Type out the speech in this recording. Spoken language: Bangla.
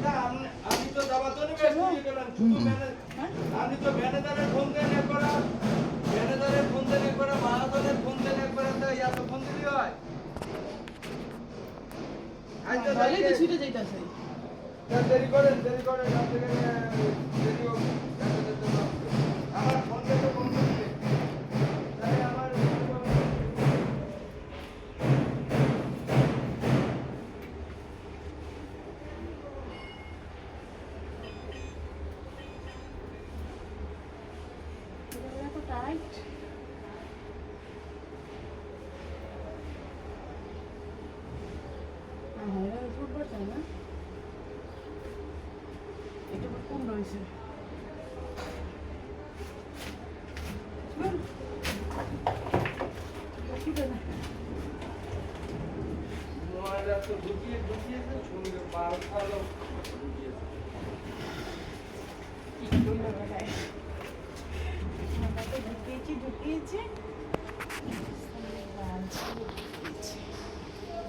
না আমি তো যাবার জন্য ব্যস্ত হয়ে গেলাম শুধু আমি তো ম্যানেজারের ফোন দেন একবার ম্যানেজারের ফোন দেন একবার মহাজনের ফোন দেন একবার তো এত ফোন দিলি হয় আচ্ছা তাহলে তো ছুটে যাইতাছে দেরি করেন আপনি দেরি হোক আমার ফোন থেকে ফোন করছে তাই আমার টাইট ফুটবল চাই না এটা কম রয়েছে ময়লা তো ঢুকিয়েছে সঙ্গে পার খালো ঢুকিয়েছি